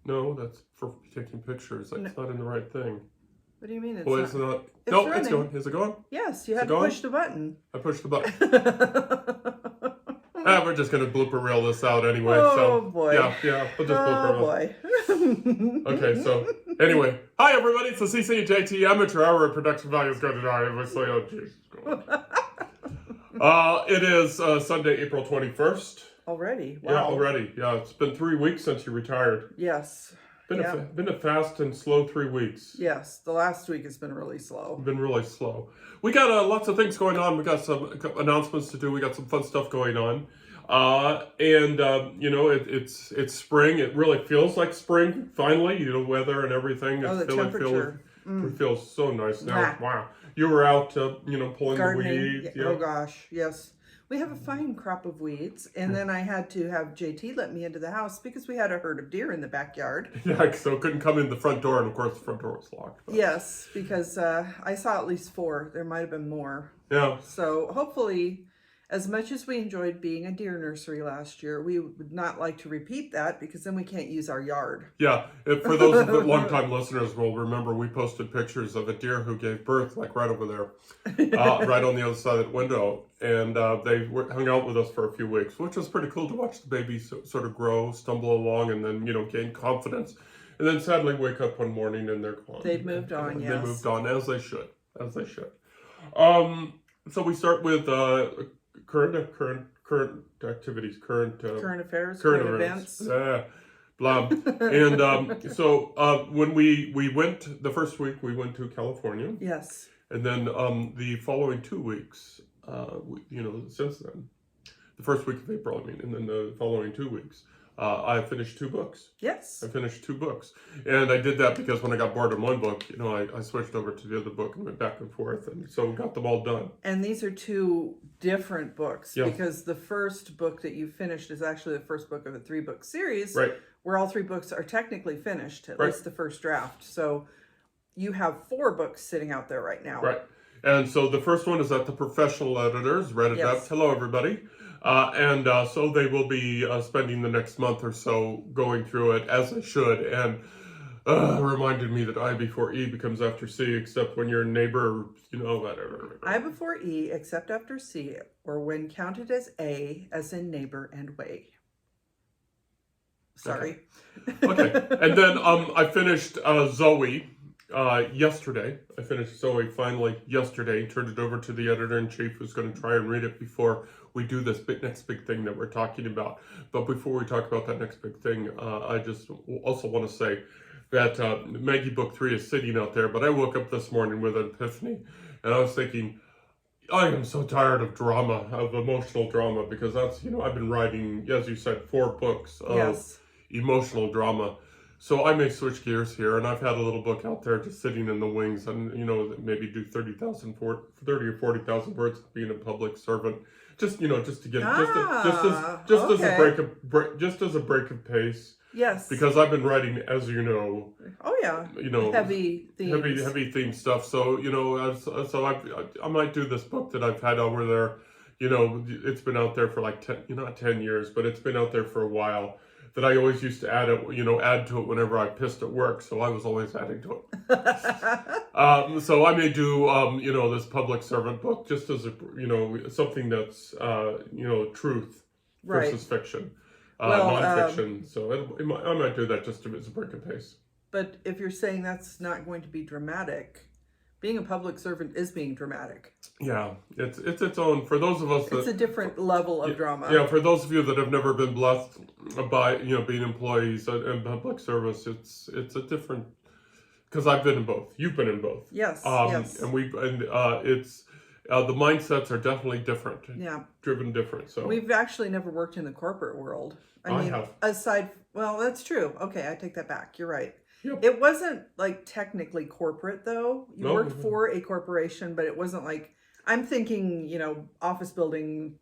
No, that's for taking pictures. That's not in the right thing. What do you mean? It's not. It's no, running. it's going. Is it going? Yes, you had to push the button. I pushed the button. We're just going to blooper reel this out anyway. Oh, boy. Yeah. We'll just blooper reel. Boy. Okay, so anyway. Hi, everybody. It's the ccandjt Amateur Hour Production Values Go to Die. Oh, Jesus. It is Sunday, April 21st. Already? Wow. Yeah, already. Yeah, it's been 3 weeks since you retired. Yes. Been a fast and slow 3 weeks. Yes, the last week has been really slow. Been really slow. We got lots of things going on. We got some announcements to do. We got some fun stuff going on. You know, it's spring. It really feels like spring, finally. You know, weather and everything. Oh, the temperature. It feels so nice now. Wow. You were out, you know, pulling gardening. The weeds. Yeah. Oh, gosh, yes. We have a fine crop of weeds, and then I had to have JT let me into the house because we had a herd of deer in the backyard. Yeah, so couldn't come in the front door, and of course the front door was locked. But. Yes, because I saw at least 4. There might have been more. Yeah. So hopefully, as much as we enjoyed being a deer nursery last year, we would not like to repeat that because then we can't use our yard. Yeah, for those of the longtime listeners will remember we posted pictures of a deer who gave birth like right over there, right on the other side of the window. And they hung out with us for a few weeks, which was pretty cool to watch the baby sort of grow, stumble along, and then, you know, gain confidence. And then sadly wake up one morning and they're gone. They've moved on, yes. They moved on, as they should. So we start with current activities, current affairs, current events. Blah. And so when we went, the first week we went to California. Yes. And then the following 2 weeks, you know, since then, the first week of April, I mean, and then the following 2 weeks, I finished 2 books. Yes. I finished 2 books. And I did that because when I got bored of one book, you know, I switched over to the other book and went back and forth. And so we got them all done. And these are 2 different books because the first book that you finished is actually the first book of a 3-book series. Right. Where all 3 books are technically finished, at least the first draft. So you have 4 books sitting out there right now. Right. And so the first one is at the Professional Editors, Read It Up. Hello, everybody. So they will be spending the next month or so going through it as they should. And reminded me that I before E becomes after C, except when your neighbor, you know, whatever. I before E, except after C, or when counted as A, as in neighbor and way. Sorry. Okay. And then I finished Zoe yesterday. I finished Zoe finally yesterday, turned it over to the editor-in-chief who's going to try and read it before we do this next big thing that we're talking about. But before we talk about that next big thing, I just also want to say that Maggie Book 3 is sitting out there, but I woke up this morning with an epiphany, and I was thinking, I am so tired of drama, of emotional drama, because that's, you know, I've been writing, as you said, 4 books of emotional drama. So I may switch gears here, and I've had a little book out there just sitting in the wings, and, you know, maybe do 30 or 40,000 words of being a public servant. Just, you know, just to get just as a break of pace. Yes. Because I've been writing, as you know. Oh yeah. You know, heavy themes. Heavy theme stuff. So, you know, I might do this book that I've had over there. You know, it's been out there for like 10 years, but it's been out there for a while. That I always used to add to it whenever I pissed at work. So I was always adding to it. So I may do, you know, this public servant book just as a, you know, something that's, you know, truth versus fiction, nonfiction. So I might do that just as a break of pace. But if you're saying that's not going to be dramatic, being a public servant is being dramatic. Yeah, it's its own. For those of us that... It's a different level of drama. Yeah, for those of you that have never been blessed by, you know, being employees in public service, it's a different... Because I've been in both. You've been in both. Yes, yes. And it's... the mindsets are definitely different. Yeah. Driven different, so... We've actually never worked in the corporate world. I mean, have. Aside... Well, that's true. Okay, I take that back. You're right. Yep. It wasn't like technically corporate though. You No. worked for a corporation, but it wasn't like, I'm thinking, you know, office building,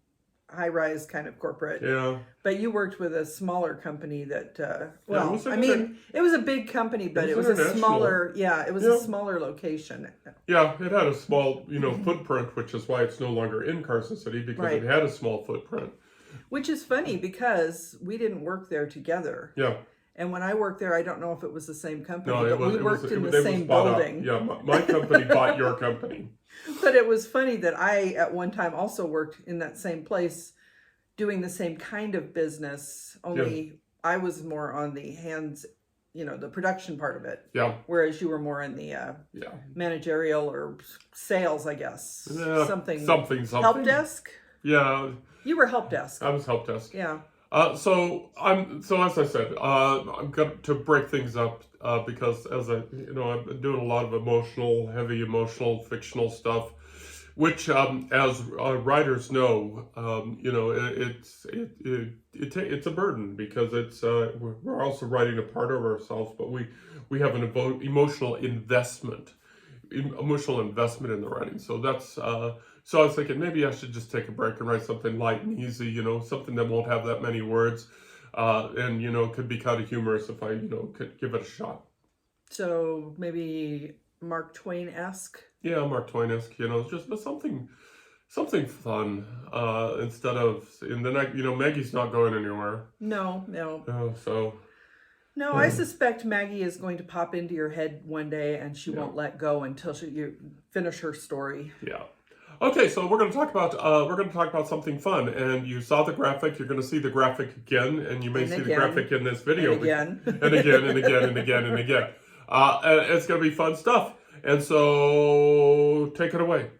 high rise kind of corporate. Yeah. But you worked with a smaller company that, it was a big company, but it was a smaller, a smaller location. Yeah, it had a small, you know, footprint, which is why it's no longer in Carson City, because it had a small footprint. Which is funny because we didn't work there together. Yeah. And when I worked there, I don't know if it was the same company, No, but we worked in the same building. Yeah, my company bought your company. But it was funny that I, at one time, also worked in that same place doing the same kind of business, only I was more on the hands, the production part of it. Yeah. Whereas you were more in the managerial or sales, I guess. Yeah, something. Help desk? Yeah. You were help desk. I was help desk. Yeah. So as I said, I'm going to break things up because as I've been doing a lot of heavy emotional, fictional stuff, which as writers know, it's a burden because we're also writing a part of ourselves, but we have an emotional investment in the writing. So that's so I was thinking maybe I should just take a break and write something light and easy, something that won't have that many words, and could be kind of humorous if I could give it a shot. So maybe Mark Twain-esque. Yeah, Mark Twain-esque, just something fun instead of, and then Maggie's not going anywhere. No. No, Yeah. I suspect Maggie is going to pop into your head one day, and she won't let go until you finish her story. Yeah. Okay, so we're going to talk about something fun, and you saw the graphic. You're going to see the graphic again, and you may see the graphic in this video and again, and again, and again, and again, and again. And it's going to be fun stuff. And so, take it away.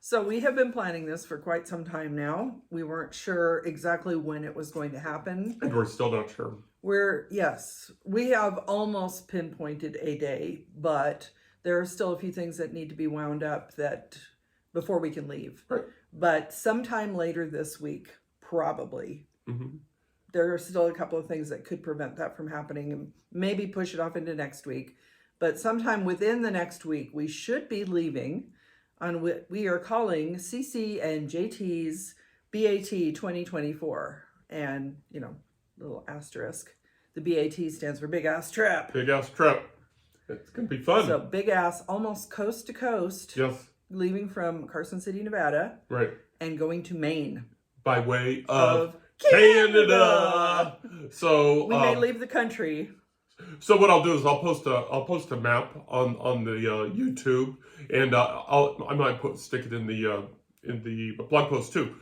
So we have been planning this for quite some time now. We weren't sure exactly when it was going to happen. And we're still not sure. We have almost pinpointed a day, but there are still a few things that need to be wound up before we can leave. Right. But sometime later this week, probably. Mm-hmm. There are still a couple of things that could prevent that from happening and maybe push it off into next week. But sometime within the next week, we should be leaving on what we are calling ccandjt's BAT 2024. And, little asterisk. The BAT stands for Big Ass Trip. Big Ass Trip. It's going to be fun. So big ass, almost coast to coast. Yes. Leaving from Carson City, Nevada. Right. And going to Maine. By way of Canada. So we may leave the country. So what I'll do is I'll post a map on the YouTube, and I might stick it in the blog post too.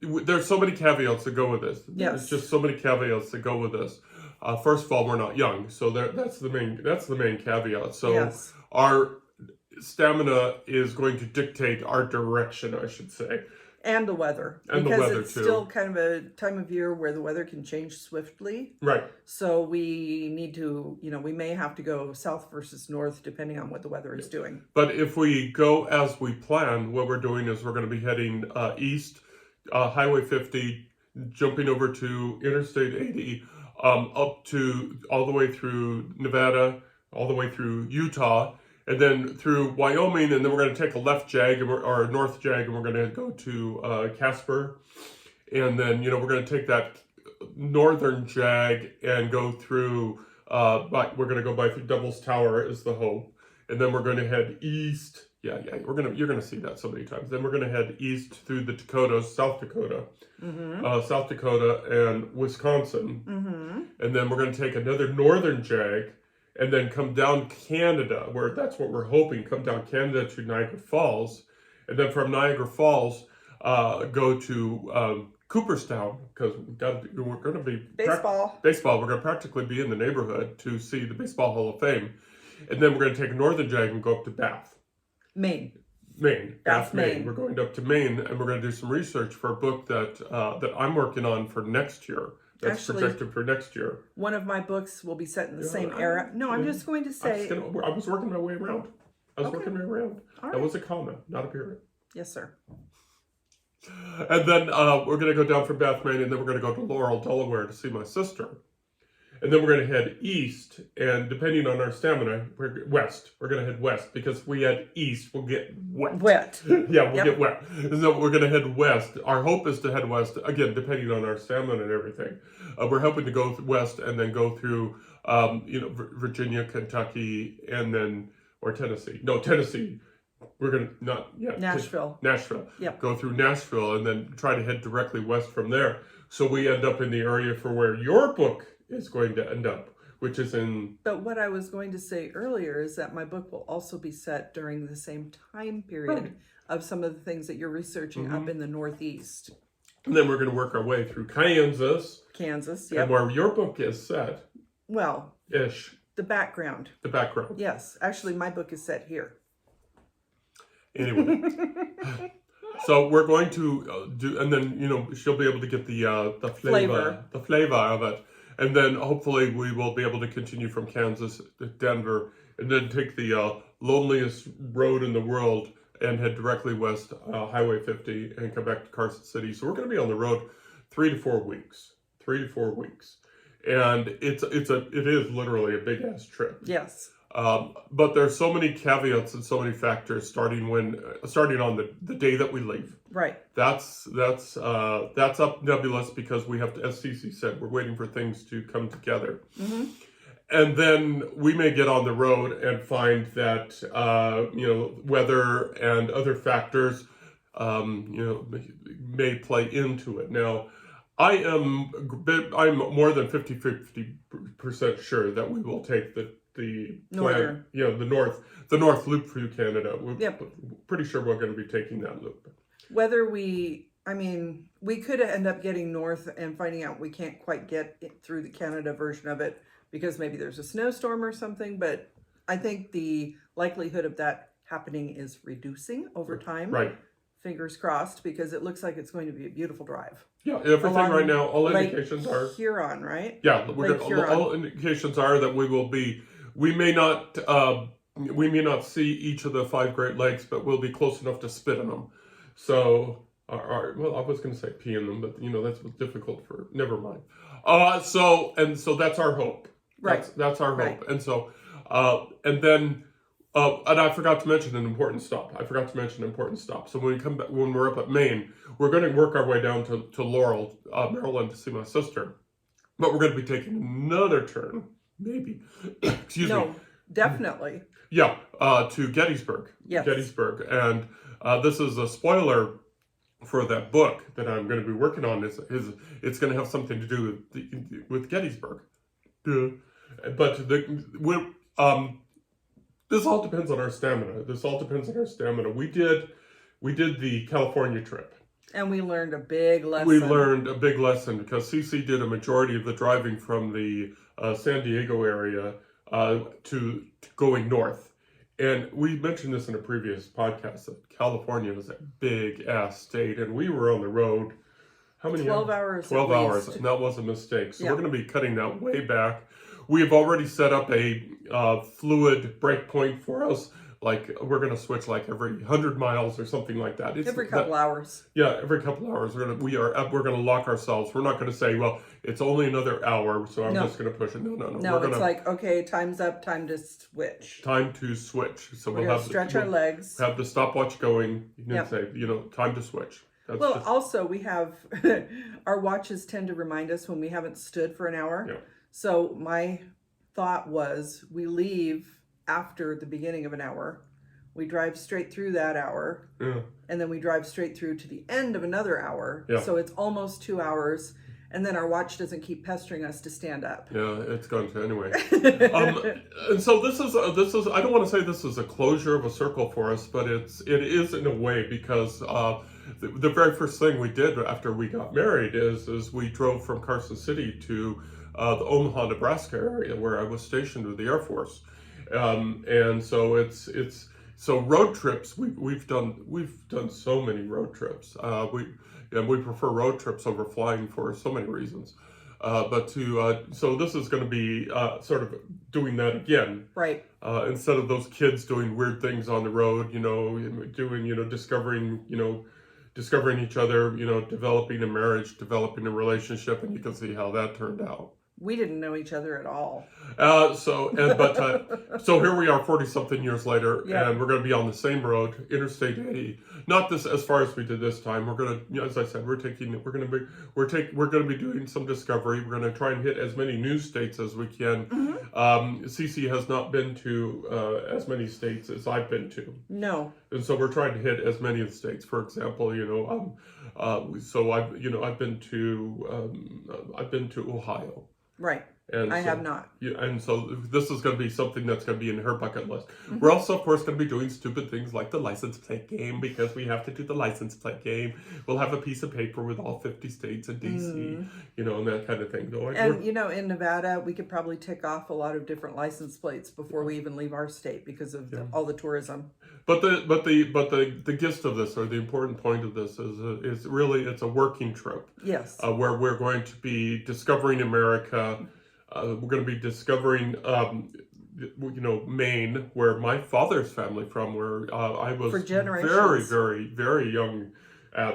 There's so many caveats that go with this. Yes. There's just so many caveats that go with this. First of all, we're not young, so that's the main caveat. So our stamina is going to dictate our direction, I should say. And the weather. And the weather, it's still kind of a time of year where the weather can change swiftly. Right. So we need to, we may have to go south versus north depending on what the weather is doing. But if we go as we plan, what we're doing is we're going to be heading east, Highway 50, jumping over to Interstate 80, up to all the way through Nevada, all the way through Utah, and then through Wyoming, and then we're going to take a left jag or a north jag, and we're going to go to Casper, and then we're going to take that northern jag and go through. We're going to go by through Devil's Tower is the hope, and then we're going to head east. You're going to see that so many times. Then we're going to head east through the Dakotas, South Dakota, and Wisconsin, and then we're going to take another northern jag. And then come down Canada, where that's what we're hoping, come down Canada to Niagara Falls. And then from Niagara Falls, go to Cooperstown, because we're going to be... Baseball. We're going to practically be in the neighborhood to see the Baseball Hall of Fame. And then we're going to take a northern jag and go up to Bath. Maine. Bath, Maine. We're going up to Maine, and we're going to do some research for a book that I'm working on for next year. That's projected for next year. One of my books will be set in the same era. No, I'm just going to say... I was working my way around. All That was a comma, not a period. Yes, sir. And then we're going to go down from Bath, Maine, and then we're going to go to Laurel, Delaware to see my sister. And then we're going to head east, and depending on our stamina, west. We're going to head west, because we head east, we'll get wet. Yeah, we'll get wet. So we're going to head west. Our hope is to head west, again, depending on our stamina and everything. We're hoping to go west and then go through, Virginia, Kentucky, and then, or Tennessee. No, Tennessee. We're going to, not yet. Nashville. Yep. Go through Nashville and then try to head directly west from there. So we end up in the area for where your book is going to end up, which is in. But what I was going to say earlier is that my book will also be set during the same time period Right. of some of the things that you're researching up in the Northeast. And then we're going to work our way through Kansas. Kansas, And yep. where your book is set. Well, Ish. the background. The background. Yes. Actually, my book is set here. Anyway. So we're going to do, and then, she'll be able to get the flavor of it. And then hopefully we will be able to continue from Kansas to Denver and then take the loneliest road in the world and head directly west, Highway 50, and come back to Carson City. So we're going to be on the road 3 to 4 weeks. 3 to 4 weeks. And it is literally a big ass trip. Yes. But there's so many caveats and so many factors starting on the day that we leave. Right. That's up nebulous because we have to, as Cece said, we're waiting for things to come together. Mm-hmm. And then we may get on the road and find that weather and other factors may play into it. Now, I'm more than 50% sure that we will take the northern, the north loop through Canada. We're Yep. pretty sure we're going to be taking that loop. Whether we could end up getting north and finding out we can't quite get it through the Canada version of it because maybe there's a snowstorm or something, but I think the likelihood of that happening is reducing over time. Right. Fingers crossed, because it looks like it's going to be a beautiful drive. Yeah, everything Along right now, all Lake indications are Huron, right? Yeah, Lake Huron. all indications are that we may not see each of the 5 Great Lakes, but we'll be close enough to spit in them. So, well, I was going to say pee in them, but that's difficult for. Never mind. So that's our hope. Right. That's our hope. Right. And so, and then, and I forgot to mention an important stop. So when we come back, when we're up at Maine, we're going to work our way down to Laurel, Maryland, to see my sister. But we're going to be taking another turn, maybe. Excuse me. No, definitely. Yeah, to Gettysburg. Yes. Gettysburg. And this is a spoiler for that book that I'm going to be working on. It's going to have something to do with Gettysburg. But this all depends on our stamina. We did the California trip. And we learned a big lesson. We learned a big lesson because CC did a majority of the driving from the San Diego area to going north. And we mentioned this in a previous podcast that California is a big ass state, and we were on the road. How many 12 hours. 12 hours, and that was a mistake. So Yeah. we're going to be cutting that way back. We have already set up a fluid break point for us. Like we're going to switch like every 100 miles or something like that. Every couple hours. Yeah, every couple hours. We're going to lock ourselves. We're not going to say, well, it's only another hour, so I'm just going to push it. No. No, it's like, okay, time's up, time to switch. So We're going to stretch our legs. Have the stopwatch going. You Yep. say, time to switch. That's Well, just, also we have, our watches tend to remind us when we haven't stood for an hour. Yeah. So my thought was we leave after the beginning of an hour. We drive straight through that hour. yeah. And then we drive straight through to the end of another hour. Yeah. So it's almost 2 hours. And then our watch doesn't keep pestering us to stand up. Yeah, it's going to anyway. And so this is I don't want to say this is a closure of a circle for us, but it is in a way because the very first thing we did after we got married is we drove from Carson City to the Omaha, Nebraska area where I was stationed with the Air Force, and so so road trips. We've done so many road trips. We prefer road trips over flying for so many reasons. So this is going to be sort of doing that again. Right. Instead of those kids doing weird things on the road, discovering each other, developing a marriage, developing a relationship, and you can see how that turned out. We didn't know each other at all. So here we are 40-something years later, Yeah. and we're going to be on the same road, Interstate 80. Not this as far as we did this time. We're going to, as I said, we're going to be doing some discovery. We're going to try and hit as many new states as we can. Mm-hmm. Cece has not been to as many states as I've been to. No. And so we're trying to hit as many of the states. For example, so I've been to Ohio. Right. And I so, have not. and so this is going to be something that's going to be in her bucket list. Mm-hmm. We're also, of course, going to be doing stupid things like the license plate game, because we have to do the license plate game. We'll have a piece of paper with all 50 states and DC, and that kind of thing. And in Nevada, we could probably tick off a lot of different license plates before we even leave our state because of all the tourism. But the gist of this, or the important point of this, is really it's a working trip. Yes. Where we're going to be discovering America. We're going to be discovering, Maine, where my father's family from, where I was For generations. very, very, very young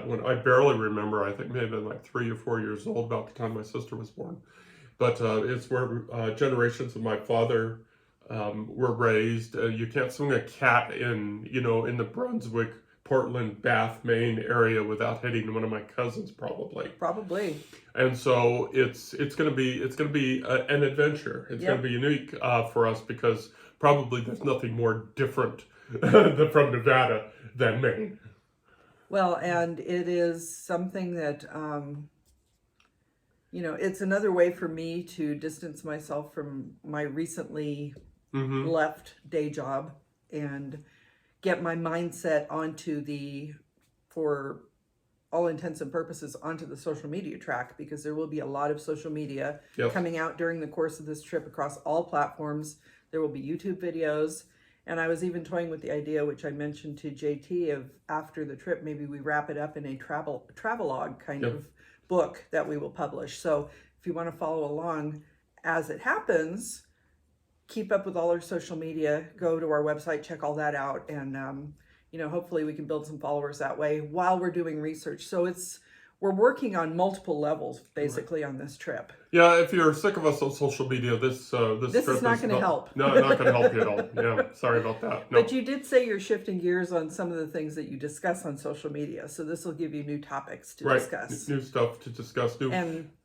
when I barely remember. I think maybe like 3 or 4 years old, about the time my sister was born. But it's where generations of my father were raised. You can't swing a cat in the Brunswick, Portland, Bath, Maine area without hitting one of my cousins, probably. Probably. And so it's going to be an adventure. It's going to be unique for us, because probably there's nothing more different from Nevada than Maine. Well, and it is something that it's another way for me to distance myself from my recently left day job and get my mindset onto for all intents and purposes, onto the social media track, because there will be a lot of social media coming out during the course of this trip across all platforms. There will be YouTube videos. And I was even toying with the idea, which I mentioned to JT, of after the trip, maybe we wrap it up in a travelogue kind of book that we will publish. So if you want to follow along as it happens, keep up with all our social media, go to our website, check all that out, and hopefully we can build some followers that way while we're doing research. So we're working on multiple levels basically on this trip. Yeah, if you're sick of us on social media, this trip is not going to help. No, not going to help you at all. Yeah, sorry about that. No. But you did say you're shifting gears on some of the things that you discuss on social media. So this will give you new topics to discuss. New stuff to discuss.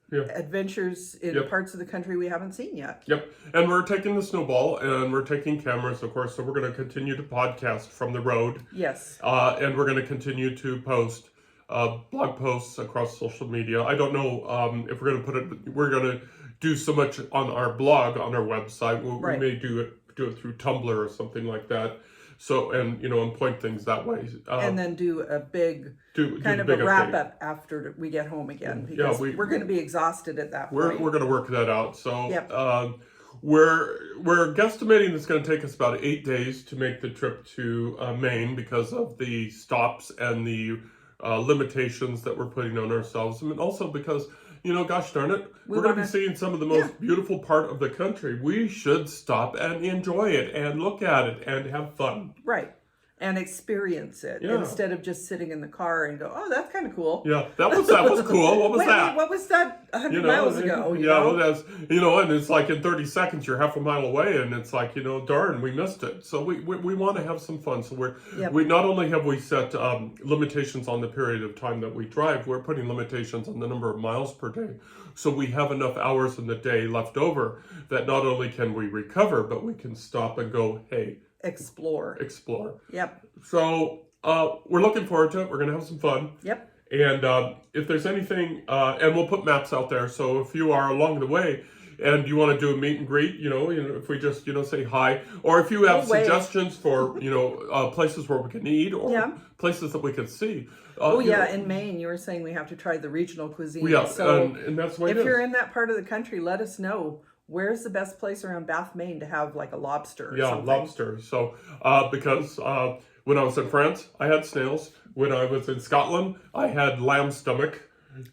Adventures in parts of the country we haven't seen yet. Yep. And we're taking the snowball, and we're taking cameras, of course, so we're going to continue to podcast from the road. Yes. And we're going to continue to post blog posts across social media. I don't know if we're going to do so much on our blog, on our website. We may do it through Tumblr or something like that. So, and point things that way. And then do a big kind of a wrap up after we get home again, because we're going to be exhausted at that point. We're going to work that out. So we're guesstimating it's going to take us about 8 days to make the trip to Maine, because of the stops and the limitations that we're putting on ourselves, and also because gosh darn it, we're going to be seeing some of the most beautiful part of the country. We should stop and enjoy it and look at it and have fun. Right. And experience it instead of just sitting in the car and go, oh, that's kind of cool. Yeah, that was cool. What was that? What was that 100 miles ago? Well, that's and it's like in 30 seconds you're half a mile away, and it's like darn, we missed it. So we want to have some fun. So we not only have we set limitations on the period of time that we drive, we're putting limitations on the number of miles per day. So we have enough hours in the day left over that not only can we recover, but we can stop and go, hey. Explore. Yep. So we're looking forward to it. We're going to have some fun. Yep. And if there's anything, and we'll put maps out there. So if you are along the way and you want to do a meet and greet, if we just, say hi, or if you have suggestions for, places where we can eat, or places that we can see. In Maine, you were saying we have to try the regional cuisine. Yeah, so and that's what if you're in that part of the country, let us know. Where's the best place around Bath, Maine to have like a lobster or something? Lobster. So, because when I was in France, I had snails. When I was in Scotland, I had lamb stomach.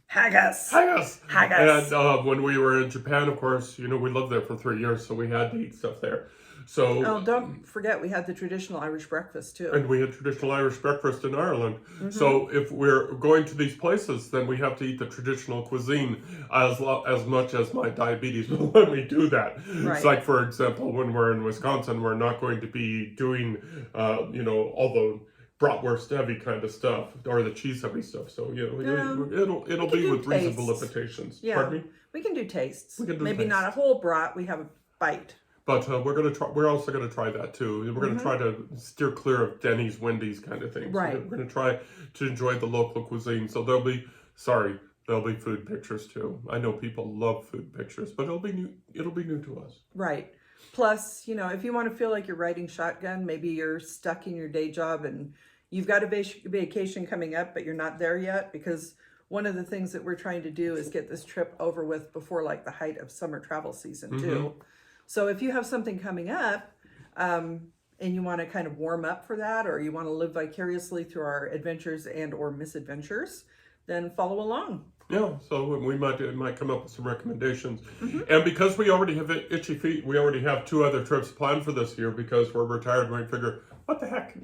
Haggis. And when we were in Japan, of course, we lived there for 3 years, so we had to eat stuff there. So don't forget, we had the traditional Irish breakfast too. And we had traditional Irish breakfast in Ireland. Mm-hmm. So if we're going to these places, then we have to eat the traditional cuisine as much as my diabetes will let me do that. Right. It's like, for example, when we're in Wisconsin, we're not going to be doing, all the bratwurst heavy kind of stuff, or the cheese heavy stuff. So it'll be with reasonable limitations. Yeah. Pardon me? We can do tastes. We can do maybe tastes. Not a whole brat. We have a bite. But we're also going to try that too. We're going to try to steer clear of Denny's, Wendy's kind of things. Right. So we're going to try to enjoy the local cuisine. So There'll be food pictures too. I know people love food pictures, but it'll be new. It'll be new to us. Right. Plus, if you want to feel like you're riding shotgun, maybe you're stuck in your day job and you've got a vacation coming up, but you're not there yet, because one of the things that we're trying to do is get this trip over with before like the height of summer travel season too. So if you have something coming up, and you want to kind of warm up for that, or you want to live vicariously through our adventures and or misadventures, then follow along. Yeah, so we might come up with some recommendations. And because we already have itchy feet, we already have 2 other trips planned for this year because we're retired and we figure, what the heck?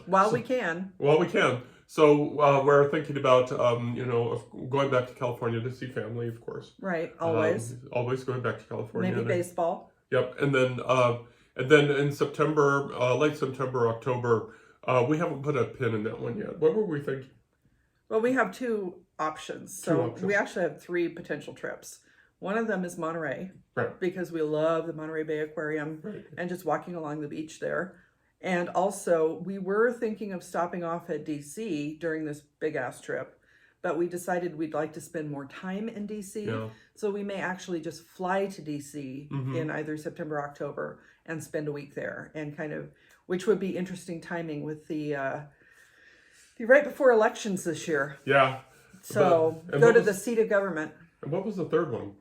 While we can. While we can. So we're thinking about, going back to California to see family, of course. Right, always. Always going back to California. Maybe baseball. Yep, and then in September, late September, October, we haven't put a pin in that one yet. What were we thinking? Well, we have 2 options. So we actually have 3 potential trips. One of them is Monterey, right? Because we love the Monterey Bay Aquarium and just walking along the beach there. And also, we were thinking of stopping off at DC during this big ass trip, but we decided we'd like to spend more time in DC. Yeah. So we may actually just fly to DC in either September, October, and spend a week there, and which would be interesting timing with the right before elections this year. Yeah. So go to the seat of government. And what was the third one?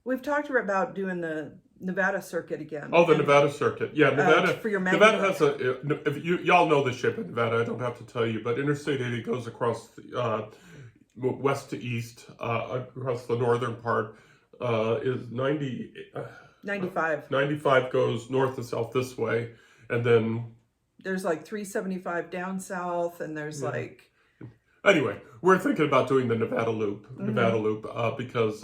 We've talked about doing the Nevada circuit again. Oh, the Nevada circuit. Yeah, Nevada. For your Nevada has if y'all know the shape of Nevada, I don't have to tell you, but Interstate 80 goes across west to east, across the northern part, is 95. 95 goes north and south this way, and then there's like 375 down south, and there's Anyway, we're thinking about doing the Nevada Loop, because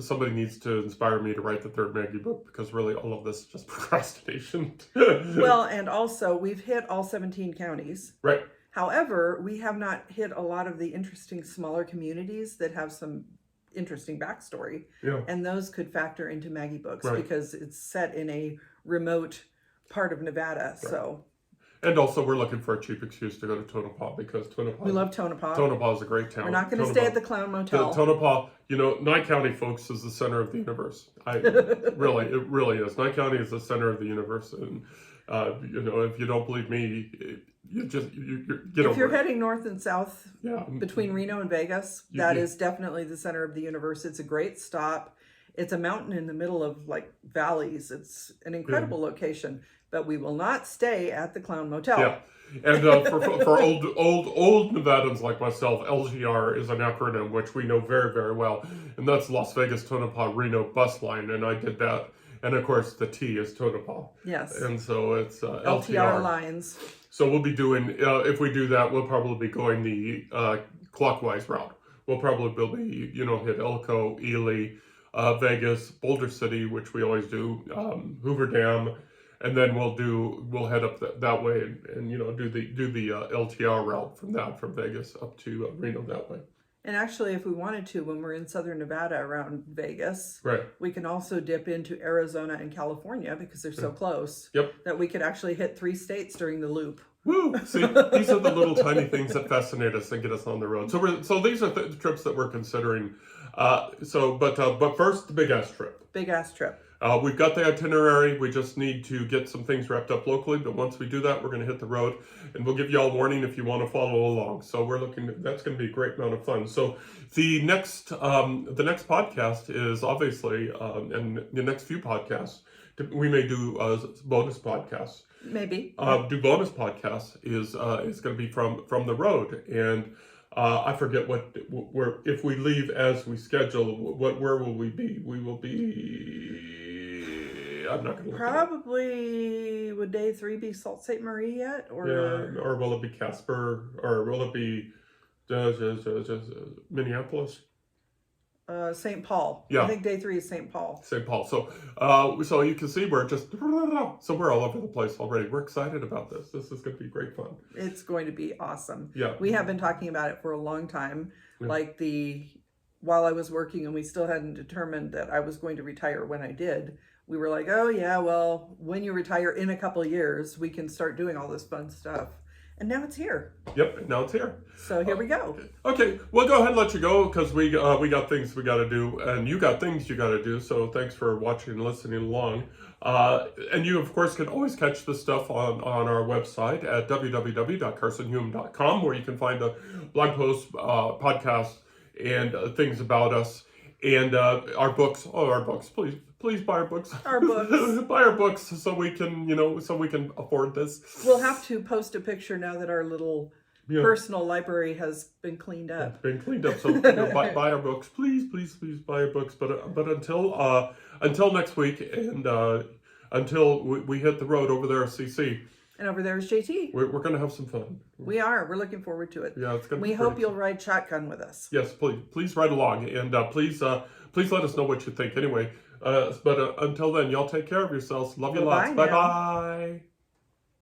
somebody needs to inspire me to write the 3rd Maggie book, because really all of this is just procrastination. Well, and also we've hit all 17 counties. Right. However, we have not hit a lot of the interesting smaller communities that have some interesting backstory. Yeah. And those could factor into Maggie books because it's set in a remote part of Nevada. Right. So. And also, we're looking for a cheap excuse to go to Tonopah, because we love Tonopah. Tonopah is a great town. We're not going to stay at the Clown Motel. Tonopah, Nye County, folks, is the center of the universe. It really is. Nye County is the center of the universe, and if you don't believe me, you get over it. If you're heading north and south between Reno and Vegas, that is definitely the center of the universe. It's a great stop. It's a mountain in the middle of valleys. It's an incredible location. But we will not stay at the Clown Motel. Yeah, and for old Nevadans like myself, LGR is an acronym which we know very, very well, and that's Las Vegas Tonopah Reno Bus Line, and I did that. And of course, the T is Tonopah. Yes. And so it's LTR lines. So we'll be doing, if we do that, we'll probably be going the clockwise route. We'll probably hit Elko, Ely, Vegas, Boulder City, which we always do, Hoover Dam. And then we'll head up that way and do the LTR route from Vegas up to Reno that way. And actually, if we wanted to, when we're in southern Nevada around Vegas, we can also dip into Arizona and California because they're so close. Yep. That we could actually hit 3 states during the loop. Woo! See, these are the little tiny things that fascinate us and get us on the road. So these are the trips that we're considering. But first, the big ass trip. Big ass trip. We've got the itinerary. We just need to get some things wrapped up locally. But once we do that, we're going to hit the road, and we'll give you all warning if you want to follow along. So that's going to be a great amount of fun. So the next podcast is obviously, and the next few podcasts, we may do bonus podcasts. Maybe. Do bonus podcasts is going to be from the road, and I forget where if we leave as we schedule. Where will we be? We will be. I'm not going to. Probably would day 3 be Sault Ste. Marie yet, or or will it be Casper, or will it be Minneapolis? St. Paul. Yeah. I think day 3 is St. Paul. St. Paul. So you can see we're we're all over the place already. We're excited about this. This is going to be great fun. It's going to be awesome. Yeah. We have been talking about it for a long time. Yeah. While I was working and we still hadn't determined that I was going to retire when I did, we were like, oh yeah, well, when you retire in a couple of years, we can start doing all this fun stuff. and now it's here. Yep, now it's here. So here we go. Okay, we'll go ahead and let you go because we got things we got to do, and you got things you got to do. So thanks for watching and listening along. And you, of course, can always catch this stuff on our website at www.carsonhume.com, where you can find a blog post, podcast, and things about us, and our books. Oh, our books! Please buy our books. Our books. Buy our books so we can, so we can afford this. We'll have to post a picture now that our little personal library has been cleaned up. It's been cleaned up, so buy our books, please buy our books. But until next week, and until we hit the road over there at CC, and over there is JT. we're gonna have some fun. We are. We're looking forward to it. Yeah, it's gonna. We hope you'll ride shotgun with us. Yes, please ride along, and please let us know what you think. Anyway, but until then, y'all take care of yourselves. Love you lots. Bye bye.